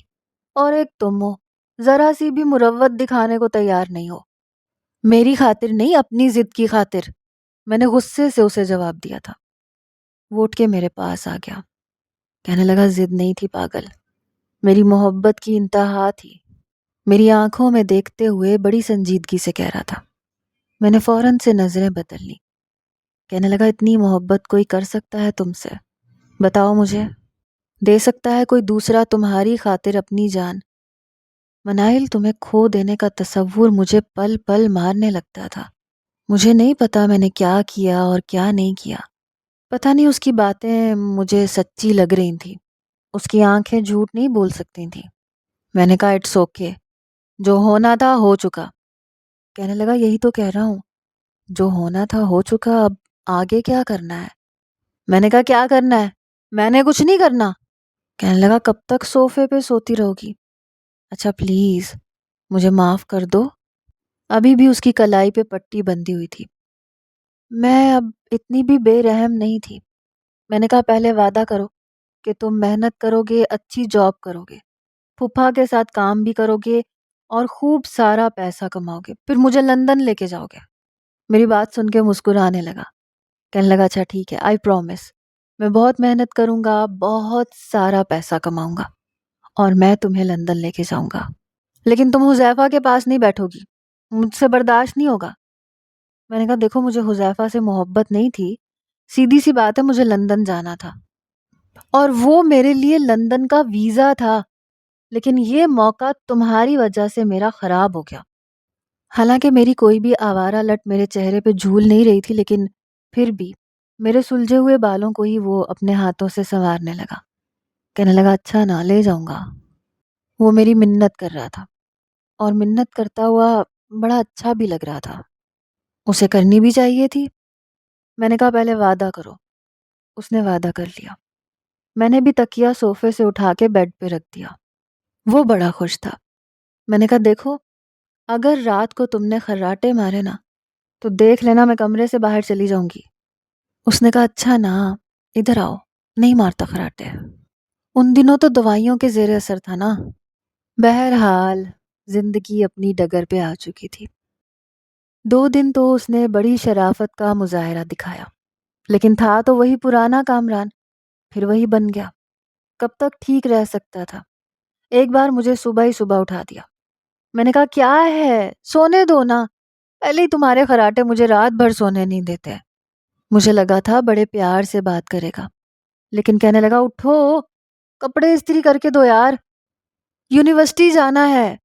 Speaker 1: اور ایک تم ہو ذرا سی بھی مروت دکھانے کو تیار نہیں ہو۔ میری خاطر نہیں، اپنی ضد کی خاطر، میں نے غصے سے اسے جواب دیا تھا۔ وہ اٹھ کے میرے پاس آ گیا، کہنے لگا ضد نہیں تھی پاگل، میری محبت کی انتہا تھی۔ میری آنکھوں میں دیکھتے ہوئے بڑی سنجیدگی سے کہہ رہا تھا۔ میں نے فوراً سے نظریں بدل لی۔ کہنے لگا اتنی محبت کوئی کر سکتا ہے تم سے؟ بتاؤ مجھے، دے سکتا ہے کوئی دوسرا تمہاری خاطر اپنی جان؟ منائل، تمہیں کھو دینے کا تصور مجھے پل پل مارنے لگتا تھا۔ مجھے نہیں پتا میں نے کیا کیا اور کیا نہیں کیا۔ پتہ نہیں اس کی باتیں مجھے سچی لگ رہی تھیں، اس کی آنکھیں جھوٹ نہیں بول سکتی تھیں۔ میں نے کہا اٹس اوکے، جو ہونا تھا ہو چکا۔ کہنے لگا یہی تو کہہ رہا ہوں، جو ہونا تھا ہو چکا، اب آگے کیا کرنا ہے؟ میں نے کہا کیا کرنا ہے؟ میں نے کچھ نہیں کرنا۔ کہنے لگا کب تک صوفے پہ سوتی رہو گی؟ اچھا پلیز مجھے معاف کر دو۔ ابھی بھی اس کی کلائی پہ پٹی بندھی ہوئی تھی۔ میں اب اتنی بھی بے رحم نہیں تھی۔ میں نے کہا پہلے وعدہ کرو کہ تم محنت کرو گے، اچھی جاب کرو گے، پھپھا کے ساتھ کام بھی کرو گے اور خوب سارا پیسہ کماؤ گے، پھر مجھے لندن لے کے جاؤ گے۔ میری بات سن کے مسکرانے لگا، کہنے لگا اچھا ٹھیک ہے، آئی پرومس، میں بہت محنت کروں گا، بہت سارا پیسہ کماؤں گا اور میں تمہیں لندن لے کے جاؤں گا، لیکن تم حذیفہ کے پاس نہیں بیٹھو گی، مجھ سے برداشت نہیں ہوگا۔ میں نے کہا دیکھو مجھے حذیفہ سے محبت نہیں تھی، سیدھی سی بات ہے مجھے لندن جانا تھا اور وہ میرے لیے لندن کا ویزا تھا، لیکن یہ موقع تمہاری وجہ سے میرا خراب ہو گیا۔ حالانکہ میری کوئی بھی آوارہ لٹ میرے چہرے پہ جھول نہیں رہی تھی، لیکن پھر بھی میرے سلجھے ہوئے بالوں کو ہی وہ اپنے ہاتھوں سے سنوارنے لگا۔ کہنے لگا اچھا نا، لے جاؤں گا۔ وہ میری منت کر رہا تھا اور منت کرتا ہوا بڑا اچھا بھی لگ رہا تھا، اسے کرنی بھی چاہیے تھی۔ میں نے کہا پہلے وعدہ کرو۔ اس نے وعدہ کر لیا۔ میں نے بھی تکیہ صوفے سے اٹھا کے بیڈ پہ رکھ دیا۔ وہ بڑا خوش تھا۔ میں نے کہا دیکھو اگر رات کو تم نے خراٹے مارے نا تو دیکھ لینا میں کمرے سے باہر چلی جاؤں گی۔ اس نے کہا اچھا نا، ادھر آؤ، نہیں مارتا خراٹے۔ ان دنوں تو دوائیوں کے زیر اثر تھا نا۔ بہرحال زندگی اپنی ڈگر پہ آ چکی تھی۔ 2 دن تو اس نے بڑی شرافت کا مظاہرہ دکھایا، لیکن تھا تو وہی پرانا کامران، پھر وہی بن گیا۔ کب تک ٹھیک رہ سکتا تھا؟ ایک بار مجھے صبح ہی صبح اٹھا دیا۔ میں نے کہا کیا ہے، سونے دو نا، پہلے ہی تمہارے خراٹے مجھے رات بھر سونے نہیں دیتے۔ مجھے لگا تھا بڑے پیار سے بات کرے گا، لیکن کہنے لگا اٹھو، کپڑے استری کر کے دو یار، یونیورسٹی جانا ہے،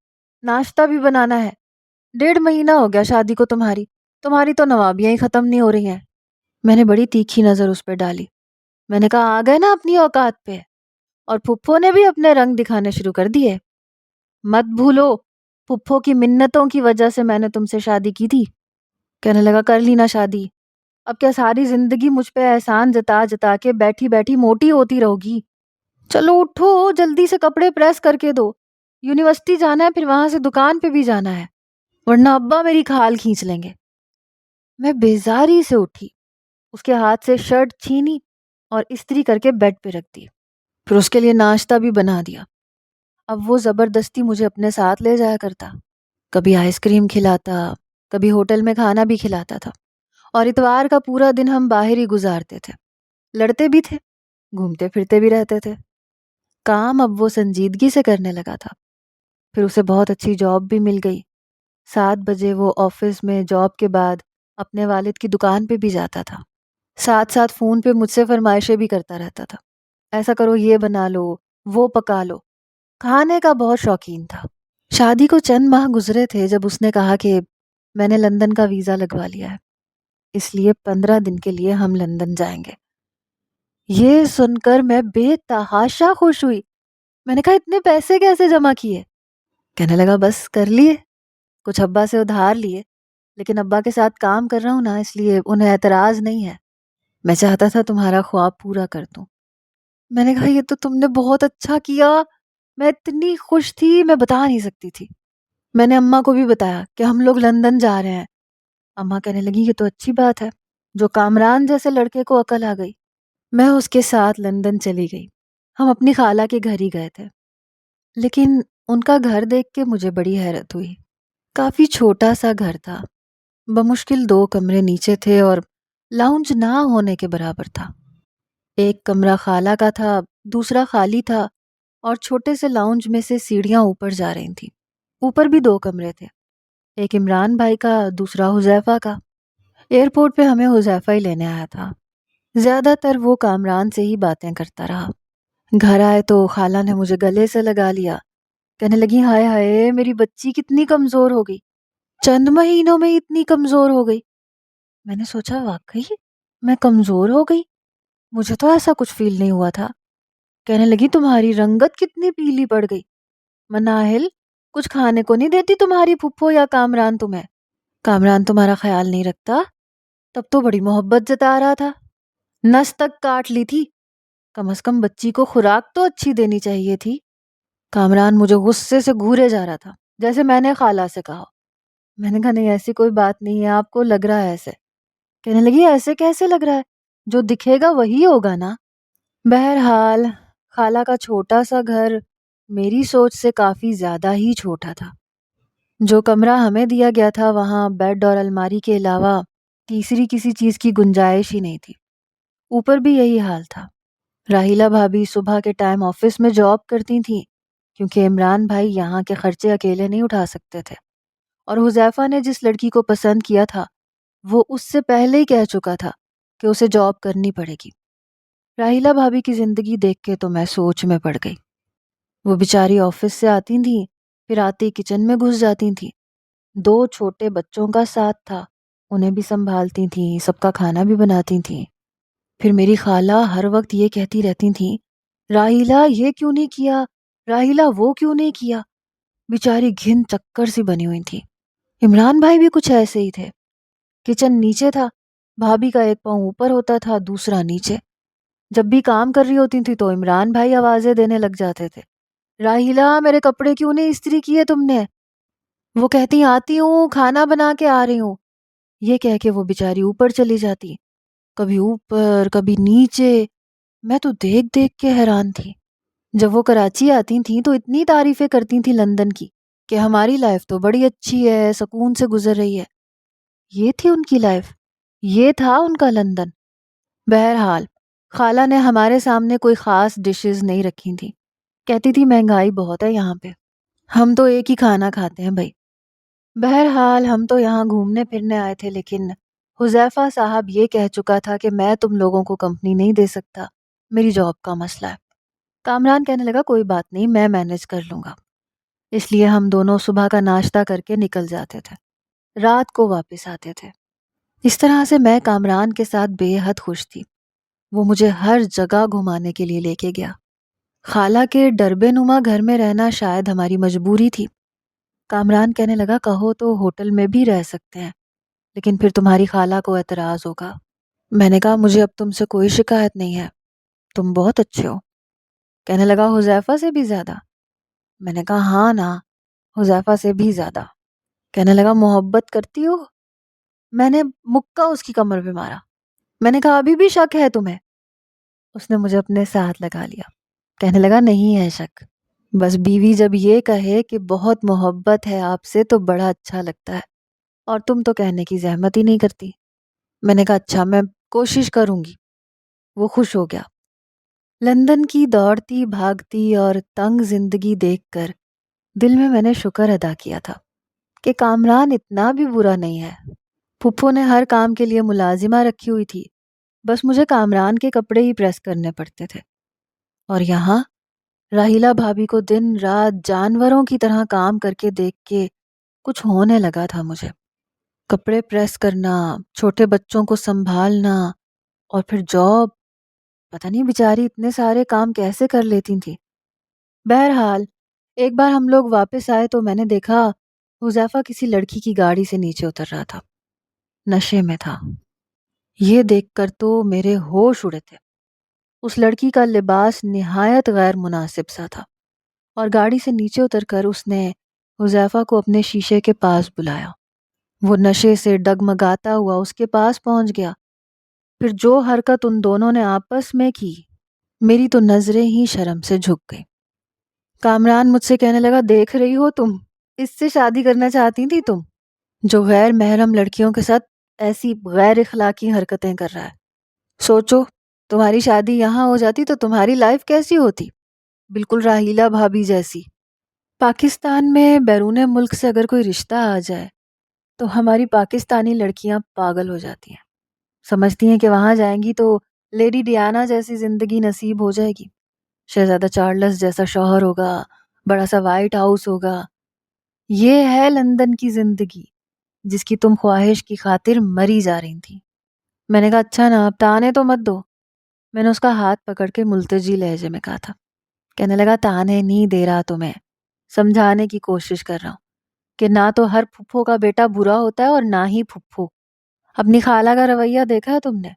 Speaker 1: ناشتہ بھی بنانا ہے، 1.5 مہینہ ہو گیا شادی کو، تمہاری تو نوابیاں ہی ختم نہیں ہو رہی ہیں۔ میں نے بڑی تیکھی نظر اس پہ ڈالی۔ میں نے کہا آ گئے نا اپنی اوقات پہ، اور پھپھو نے بھی اپنے رنگ دکھانے شروع کر دیے۔ مت بھولو پھپھو کی منتوں کی وجہ سے میں نے تم سے شادی کی تھی۔ کہنے لگا کر لی نا شادی، اب کیا ساری زندگی مجھ پہ احسان جتا جتا کے بیٹھی بیٹھی موٹی ہوتی رہو گی؟ چلو اٹھو، جلدی سے کپڑے پریس کر کے دو، یونیورسٹی جانا ہے، پھر وہاں سے دکان پہ بھی جانا ہے، ورنہ ابا میری کھال کھینچ لیں گے۔ میں بیزاری سے اٹھی، اس کے ہاتھ سے شرٹ چھینی اور استری کر کے بیڈ پہ رکھ دی، پھر اس کے لیے ناشتہ بھی بنا دیا۔ اب وہ زبردستی مجھے اپنے ساتھ لے جایا کرتا، کبھی آئس کریم کھلاتا، کبھی ہوٹل میں کھانا بھی کھلاتا تھا، اور اتوار کا پورا دن ہم باہر ہی گزارتے تھے، لڑتے بھی تھے، گھومتے پھرتے بھی رہتے تھے۔ کام اب وہ سنجیدگی سے کرنے لگا تھا، پھر اسے بہت اچھی جاب بھی مل گئی۔ 7 بجے وہ آفس میں جاب کے بعد اپنے والد کی دکان پہ بھی جاتا تھا، ساتھ ساتھ فون پہ مجھ سے فرمائشیں بھی کرتا رہتا تھا، ایسا کرو، یہ بنا لو، وہ پکا لو۔ کھانے کا بہت شوقین تھا۔ شادی کو چند ماہ گزرے تھے جب اس نے کہا کہ میں نے لندن کا ویزا لگوا لیا ہے، اس لیے 15 دن کے لیے ہم لندن جائیں گے۔ یہ سن کر میں بے تحاشا خوش ہوئی۔ میں نے کہا اتنے پیسے کیسے جمع کیے؟ کہنے لگا بس کر لیے، کچھ ابا سے ادھار لیے، لیکن ابا کے ساتھ کام کر رہا ہوں نا، اس لیے انہیں اعتراض نہیں ہے۔ میں چاہتا تھا تمہارا خواب پورا کر دوں۔ میں نے کہا یہ تو تم نے بہت اچھا کیا، میں اتنی خوش تھی میں بتا نہیں سکتی تھی۔ میں نے اماں کو بھی بتایا کہ ہم لوگ لندن جا رہے ہیں۔ اماں کہنے لگی یہ تو اچھی بات ہے، جو کامران جیسے لڑکے کو عقل آ گئی۔ میں اس کے ساتھ لندن چلی گئی۔ ہم اپنی خالہ کے گھر ہی گئے تھے، لیکن ان کا گھر دیکھ کے مجھے بڑی حیرت ہوئی۔ کافی چھوٹا سا گھر تھا، بمشکل 2 کمرے نیچے تھے اور لاؤنج نہ ہونے کے برابر تھا۔ ایک کمرہ خالہ کا تھا، دوسرا خالی تھا، اور چھوٹے سے لاؤنج میں سے سیڑھیاں اوپر جا رہی تھیں۔ اوپر بھی 2 کمرے تھے، ایک عمران بھائی کا، دوسرا حذیفہ کا۔ ایئرپورٹ پہ ہمیں حذیفہ ہی لینے آیا تھا۔ زیادہ تر وہ کامران سے ہی باتیں کرتا رہا۔ گھر آئے تو خالہ نے مجھے گلے سے لگا لیا، کہنے لگی ہائے ہائے میری بچی کتنی کمزور ہو گئی، چند مہینوں میں اتنی کمزور ہو گئی۔ میں نے سوچا واقعی میں کمزور ہو گئی، مجھے تو ایسا کچھ فیل نہیں ہوا تھا۔ کہنے لگی تمہاری رنگت کتنی پیلی پڑ گئی، مناہل کچھ کھانے کو نہیں دیتی تمہاری پھپھو یا کامران تمہیں؟ کامران تمہارا خیال نہیں رکھتا؟ تب تو بڑی محبت جتا رہا تھا، نس تک کاٹ لی تھی، کم از کم بچی کو خوراک تو اچھی دینی چاہیے تھی۔ کامران مجھے غصے سے گھورے جا رہا تھا، جیسے میں نے خالہ سے کہا۔ میں نے کہا نہیں ایسی کوئی بات نہیں ہے، آپ کو لگ رہا ہے ایسے۔ کہنے لگی ایسے کیسے لگ رہا ہے، جو دکھے گا وہی ہوگا نا۔ بہرحال خالہ کا چھوٹا سا گھر میری سوچ سے کافی زیادہ ہی چھوٹا تھا۔ جو کمرہ ہمیں دیا گیا تھا وہاں بیڈ اور الماری کے علاوہ تیسری کسی چیز کی گنجائش ہی نہیں تھی۔ اوپر بھی یہی حال تھا۔ راحیلہ بھابھی صبح کے ٹائم آفس میں جاب کرتی تھیں، کیونکہ عمران بھائی یہاں کے خرچے اکیلے نہیں اٹھا سکتے تھے، اور حذیفہ نے جس لڑکی کو پسند کیا تھا وہ اس سے پہلے ہی کہہ چکا تھا کہ اسے جاب کرنی پڑے گی۔ راحیلہ بھابھی کی زندگی دیکھ کے تو میں سوچ میں پڑ گئی۔ وہ بیچاری آفس سے آتی تھیں، پھر آتی کچن میں گھس جاتی تھیں۔ 2 چھوٹے بچوں کا ساتھ تھا، انہیں بھی سنبھالتی تھیں، سب کا کھانا بھی بناتی تھیں۔ پھر میری خالہ ہر وقت یہ کہتی رہتی تھیں راحیلہ یہ کیوں نہیں کیا، راحیلہ وہ کیوں نہیں کیا۔ بیچاری گھن چکر سی بنی ہوئی تھی۔ عمران بھائی بھی کچھ ایسے ہی تھے۔ کچن نیچے تھا، بھابھی کا ایک پاؤں اوپر ہوتا تھا دوسرا نیچے۔ جب بھی کام کر رہی ہوتی تھی تو عمران بھائی آوازیں دینے لگ جاتے تھے، راحیلہ میرے کپڑے کیوں نہیں استری کیے تم نے؟ وہ کہتی آتی ہوں کھانا بنا کے آ رہی ہوں، یہ کہہ کے وہ بیچاری اوپر چلی جاتی، کبھی اوپر کبھی نیچے۔ میں تو دیکھ دیکھ کے حیران تھی۔ جب وہ کراچی آتی تھیں تو اتنی تعریفیں کرتی تھیں لندن کی کہ ہماری لائف تو بڑی اچھی ہے، سکون سے گزر رہی ہے۔ یہ تھی ان کی لائف، یہ تھا ان کا لندن۔ بہرحال خالہ نے ہمارے سامنے کوئی خاص ڈشز نہیں رکھی تھیں، کہتی تھی مہنگائی بہت ہے یہاں پہ، ہم تو ایک ہی کھانا کھاتے ہیں بھائی۔ بہرحال ہم تو یہاں گھومنے پھرنے آئے تھے، لیکن حذیفہ صاحب یہ کہہ چکا تھا کہ میں تم لوگوں کو کمپنی نہیں دے سکتا، میری جاب کا مسئلہ ہے۔ کامران کہنے لگا کوئی بات نہیں میں مینج کر لوں گا۔ اس لیے ہم دونوں صبح کا ناشتہ کر کے نکل جاتے تھے، رات کو واپس آتے تھے۔ اس طرح سے میں کامران کے ساتھ بے حد خوش تھی۔ وہ مجھے ہر جگہ گھمانے کے لیے لے کے گیا۔ خالہ کے ڈربے نما گھر میں رہنا شاید ہماری مجبوری تھی۔ کامران کہنے لگا کہو تو ہوٹل میں بھی رہ سکتے ہیں، لیکن پھر تمہاری خالہ کو اعتراض ہوگا۔ میں نے کہا مجھے اب تم سے کوئی شکایت نہیں ہے، تم بہت اچھے ہو۔ کہنے لگا حذیفہ سے بھی زیادہ؟ میں نے کہا ہاں نا، حذیفہ سے بھی زیادہ۔ کہنے لگا محبت کرتی ہو؟ میں نے مکہ اس کی کمر پہ مارا۔ میں نے کہا ابھی بھی شک ہے تمہیں؟ اس نے مجھے اپنے ساتھ لگا لیا، کہنے لگا نہیں ہے شک، بس بیوی جب یہ کہے کہ بہت محبت ہے آپ سے تو بڑا اچھا لگتا ہے، اور تم تو کہنے کی زحمت ہی نہیں کرتی۔ میں نے کہا اچھا میں کوشش کروں گی۔ وہ خوش ہو گیا۔ لندن کی دوڑتی بھاگتی اور تنگ زندگی دیکھ کر دل میں نے شکر ادا کیا تھا کہ کامران اتنا بھی برا نہیں ہے۔ پھپھو نے ہر کام کے لیے ملازمہ رکھی ہوئی تھی، بس مجھے کامران کے کپڑے ہی پریس کرنے پڑتے تھے۔ اور یہاں راحیلہ بھابھی کو دن رات جانوروں کی طرح کام کر کے دیکھ کے کچھ ہونے لگا تھا مجھے۔ کپڑے پریس کرنا، چھوٹے بچوں کو سنبھالنا، اور پھر جاب، پتہ نہیں بیچاری اتنے سارے کام کیسے کر لیتی تھی۔ بہرحال ایک بار ہم لوگ واپس آئے تو میں نے دیکھا حذیفہ کسی لڑکی کی گاڑی سے نیچے اتر رہا تھا، نشے میں تھا۔ یہ دیکھ کر تو میرے ہوش اڑے تھے۔ اس لڑکی کا لباس نہایت غیر مناسب سا تھا، اور گاڑی سے نیچے اتر کر اس نے حذیفہ کو اپنے شیشے کے پاس بلایا۔ وہ نشے سے ڈگمگاتا ہوا اس کے پاس پہنچ گیا۔ پھر جو حرکت ان دونوں نے آپس میں کی، میری تو نظریں ہی شرم سے جھک گئی۔ کامران مجھ سے کہنے لگا، دیکھ رہی ہو تم، اس سے شادی کرنا چاہتی تھی تم، جو غیر محرم لڑکیوں کے ساتھ ایسی غیر اخلاقی حرکتیں کر رہا ہے۔ سوچو، تمہاری شادی یہاں ہو جاتی تو تمہاری لائف کیسی ہوتی؟ بالکل راحیلہ بھابی جیسی۔ پاکستان میں بیرون ملک سے اگر کوئی رشتہ آ جائے تو ہماری پاکستانی لڑکیاں پاگل ہو جاتی ہیں، سمجھتی ہیں کہ وہاں جائیں گی تو لیڈی ڈیانا جیسی زندگی نصیب ہو جائے گی، شہزادہ چارلس جیسا شوہر ہوگا، بڑا سا وائٹ ہاؤس ہوگا۔ یہ ہے لندن کی زندگی جس کی تم خواہش کی خاطر مری جا رہی تھی۔ میں نے کہا، اچھا نا، اب تانے تو مت دو۔ میں نے اس کا ہاتھ پکڑ کے ملتجی لہجے میں کہا تھا۔ کہنے لگا، تانے نہیں دے رہا تمہیں، سمجھانے کی کوشش کر رہا ہوں کہ نہ تو ہر پھپھو کا بیٹا برا ہوتا ہے اور نہ ہی پھپھو۔ اپنی خالہ کا رویہ دیکھا ہے تم نے؟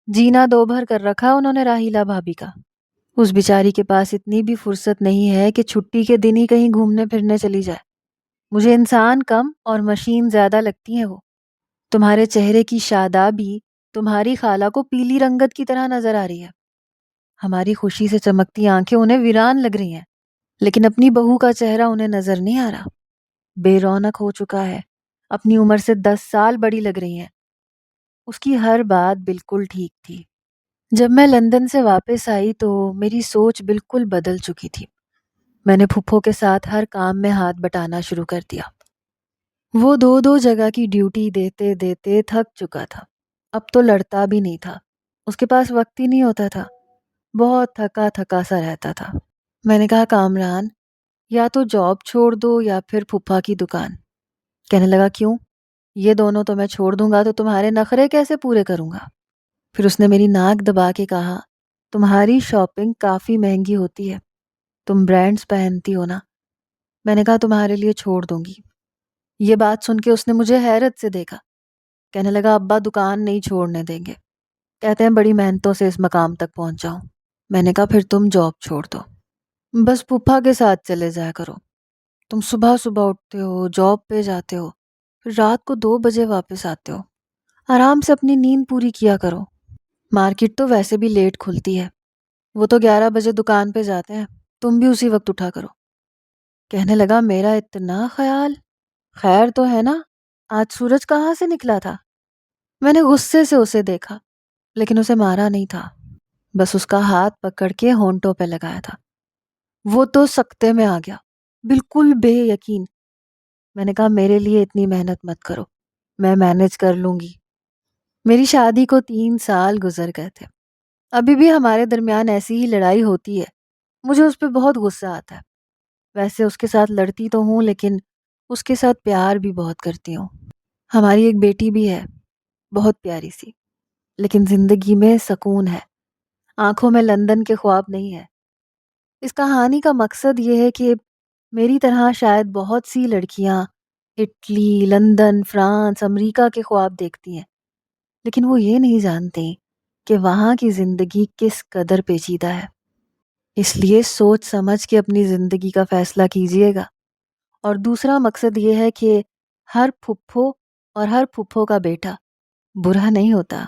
Speaker 1: جینا دو بھر کر رکھا انہوں نے راحیلہ بھابی کا۔ اس بیچاری کے پاس اتنی بھی فرصت نہیں ہے کہ چھٹی کے دن ہی کہیں گھومنے پھرنے چلی جائے۔ مجھے انسان کم اور مشین زیادہ لگتی ہیں وہ۔ تمہارے چہرے کی شادابی تمہاری خالہ کو پیلی رنگت کی طرح نظر آ رہی ہے۔ ہماری خوشی سے چمکتی آنکھیں انہیں ویران لگ رہی ہیں، لیکن اپنی بہو کا چہرہ انہیں نظر نہیں آ رہا۔ بے رونق ہو چکا ہے، اپنی عمر سے 10 سال بڑی لگ رہی ہیں۔ اس کی ہر بات بالکل ٹھیک تھی۔ جب میں لندن سے واپس آئی تو میری سوچ بالکل بدل چکی تھی۔ میں نے پھپھو کے ساتھ ہر کام میں ہاتھ بٹانا شروع کر دیا۔ وہ 2 جگہ کی ڈیوٹی دیتے دیتے تھک چکا تھا، اب تو لڑتا بھی نہیں تھا، اس کے پاس وقت ہی نہیں ہوتا تھا، بہت تھکا تھکا سا رہتا تھا۔ میں نے کہا، کامران، یا تو جاب چھوڑ دو یا پھر پھپھا کی دکان۔ کہنے لگا، کیوں؟ یہ دونوں تو میں چھوڑ دوں گا تو تمہارے نخرے کیسے پورے کروں گا؟ پھر اس نے میری ناک دبا کے کہا، تمہاری شاپنگ کافی مہنگی ہوتی ہے، تم برانڈز پہنتی ہو نا۔ میں نے کہا، تمہارے لیے چھوڑ دوں گی۔ یہ بات سن کے اس نے مجھے حیرت سے دیکھا۔ کہنے لگا، ابا دکان نہیں چھوڑنے دیں گے، کہتے ہیں بڑی محنتوں سے اس مقام تک پہنچا ہوں۔ میں نے کہا، پھر تم جاب چھوڑ دو، بس پھپھا کے ساتھ چلے جایا کرو۔ تم صبح صبح اٹھتے ہو، جاب پہ جاتے ہو، پھر رات کو 2 بجے واپس آتے ہو، آرام سے اپنی نیند پوری کیا کرو۔ مارکیٹ تو ویسے بھی لیٹ کھلتی ہے، وہ تو 11 بجے دکان پہ جاتے ہیں، تم بھی اسی وقت اٹھا کرو۔ کہنے لگا، میرا اتنا خیال؟ خیر تو ہے نا، آج سورج کہاں سے نکلا تھا؟ میں نے غصے سے اسے دیکھا، لیکن اسے مارا نہیں تھا، بس اس کا ہاتھ پکڑ کے ہونٹوں پہ لگایا تھا۔ وہ تو سکتے میں آ گیا، بالکل بے یقین۔ میں نے کہا، میرے لیے اتنی محنت مت کرو، میں مینج کر لوں گی۔ میری شادی کو 3 سال گزر گئے تھے، ابھی بھی ہمارے درمیان ایسی ہی لڑائی ہوتی ہے۔ مجھے اس پہ بہت غصہ آتا ہے۔ ویسے اس کے ساتھ لڑتی تو ہوں، لیکن اس کے ساتھ پیار بھی بہت کرتی ہوں۔ ہماری ایک بیٹی بھی ہے، بہت پیاری سی، لیکن زندگی میں سکون ہے، آنکھوں میں لندن کے خواب نہیں ہے۔ اس کہانی کا مقصد یہ ہے کہ میری طرح شاید بہت سی لڑکیاں اٹلی، لندن، فرانس، امریکہ کے خواب دیکھتی ہیں، لیکن وہ یہ نہیں جانتی کہ وہاں کی زندگی کس قدر پیچیدہ ہے۔ اس لیے سوچ سمجھ کے اپنی زندگی کا فیصلہ کیجیے گا۔ اور دوسرا مقصد یہ ہے کہ ہر پھپھو اور ہر پھپھو کا بیٹا برا نہیں ہوتا۔